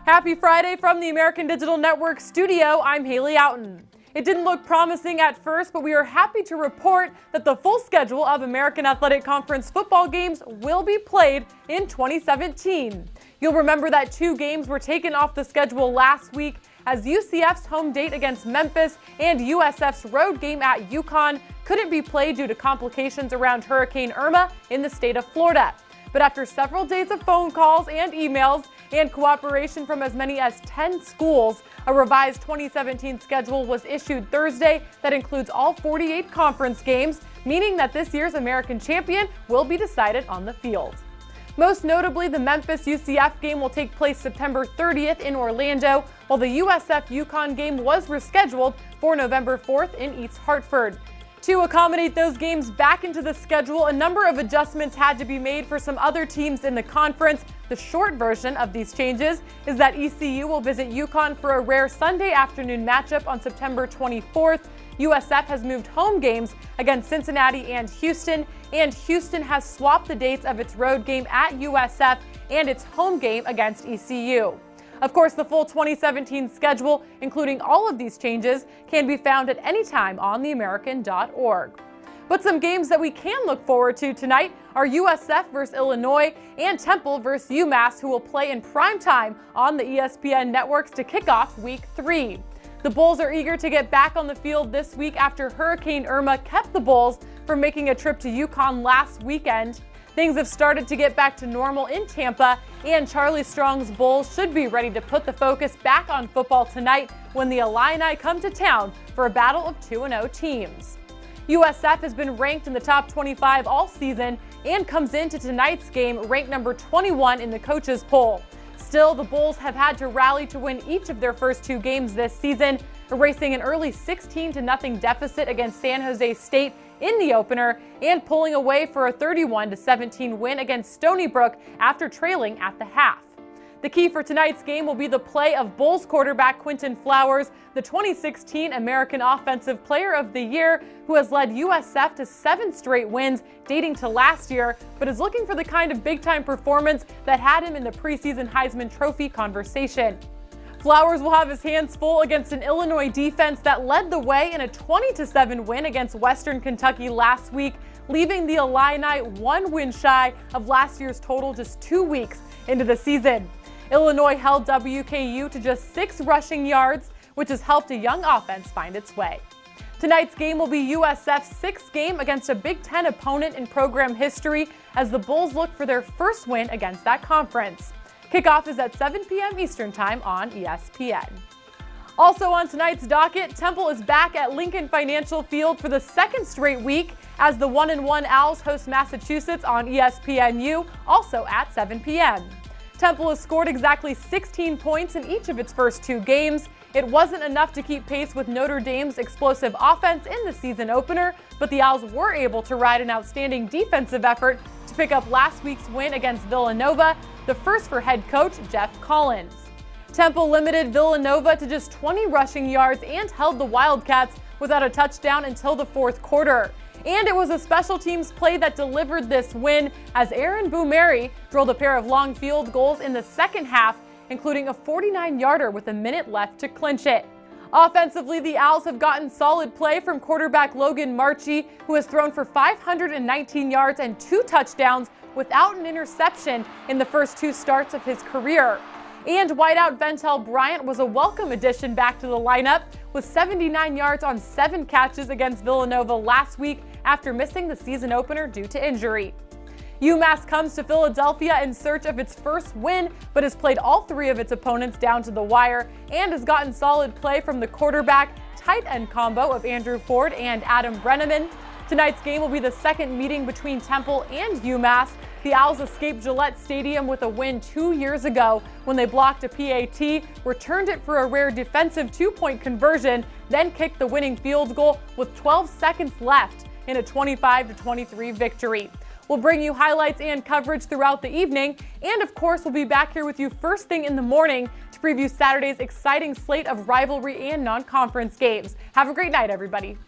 Happy Friday from the American Digital Network studio. I'm Haley Outen. It didn't look promising at first, but we are happy to report that the full schedule of American Athletic Conference football games will be played in 2017. You'll remember that 2 games were taken off the schedule last week as UCF's home date against Memphis and USF's road game at UConn couldn't be played due to complications around Hurricane Irma in the state of Florida. But after several days of phone calls and emails and cooperation from as many as 10 schools, a revised 2017 schedule was issued Thursday that includes all 48 conference games, meaning that this year's American champion will be decided on the field. Most notably, the Memphis-UCF game will take place September 30th in Orlando, while the USF-UConn game was rescheduled for November 4th in East Hartford. To accommodate those games back into the schedule, a number of adjustments had to be made for some other teams in the conference. The short version of these changes is that ECU will visit UConn for a rare Sunday afternoon matchup on September 24th. USF has moved home games against Cincinnati and Houston has swapped the dates of its road game at USF and its home game against ECU. Of course, the full 2017 schedule, including all of these changes, can be found at any time on theamerican.org. But some games that we can look forward to tonight are USF versus Illinois and Temple versus UMass, who will play in prime time on the ESPN networks to kick off Week 3. The Bulls are eager to get back on the field this week after Hurricane Irma kept the Bulls from making a trip to UConn last weekend. Things have started to get back to normal in Tampa, and Charlie Strong's Bulls should be ready to put the focus back on football tonight when the Illini come to town for a battle of 2-0 teams. USF has been ranked in the top 25 all season and comes into tonight's game ranked number 21 in the coaches poll. Still, the Bulls have had to rally to win each of their first 2 games this season, erasing an early 16-0 deficit against San Jose State in the opener and pulling away for a 31-17 win against Stony Brook after trailing at the half. The key for tonight's game will be the play of Bulls quarterback Quinton Flowers, the 2016 American Offensive Player of the Year, who has led USF to 7 straight wins dating to last year, but is looking for the kind of big-time performance that had him in the preseason Heisman Trophy conversation. Flowers will have his hands full against an Illinois defense that led the way in a 20-7 win against Western Kentucky last week, leaving the Illini 1 win shy of last year's total just 2 weeks into the season. Illinois held WKU to just 6 rushing yards, which has helped a young offense find its way. Tonight's game will be USF's 6th game against a Big Ten opponent in program history as the Bulls look for their first win against that conference. Kickoff is at 7 p.m. Eastern Time on ESPN. Also on tonight's docket, Temple is back at Lincoln Financial Field for the 2nd straight week as the 1-1 Owls host Massachusetts on ESPNU, also at 7 p.m. Temple has scored exactly 16 points in each of its first 2 games. It wasn't enough to keep pace with Notre Dame's explosive offense in the season opener, but the Owls were able to ride an outstanding defensive effort to pick up last week's win against Villanova, the first for head coach Jeff Collins. Temple limited Villanova to just 20 rushing yards and held the Wildcats without a touchdown until the 4th quarter. And it was a special teams play that delivered this win as Aaron Boumeri drilled a pair of long field goals in the second half, including a 49-yarder with a minute left to clinch it. Offensively, the Owls have gotten solid play from quarterback Logan Marchi, who has thrown for 519 yards and 2 touchdowns without an interception in the first 2 starts of his career. And wideout Ventel Bryant was a welcome addition back to the lineup with 79 yards on 7 catches against Villanova last week after missing the season opener due to injury. UMass comes to Philadelphia in search of its first win, but has played all 3 of its opponents down to the wire and has gotten solid play from the quarterback tight end combo of Andrew Ford and Adam Brenneman. Tonight's game will be the 2nd meeting between Temple and UMass. The Owls escaped Gillette Stadium with a win 2 years ago when they blocked a PAT, returned it for a rare defensive 2-point conversion, then kicked the winning field goal with 12 seconds left in a 25-23 victory. We'll bring you highlights and coverage throughout the evening, and of course we'll be back here with you first thing in the morning to preview Saturday's exciting slate of rivalry and non-conference games. Have a great night, everybody.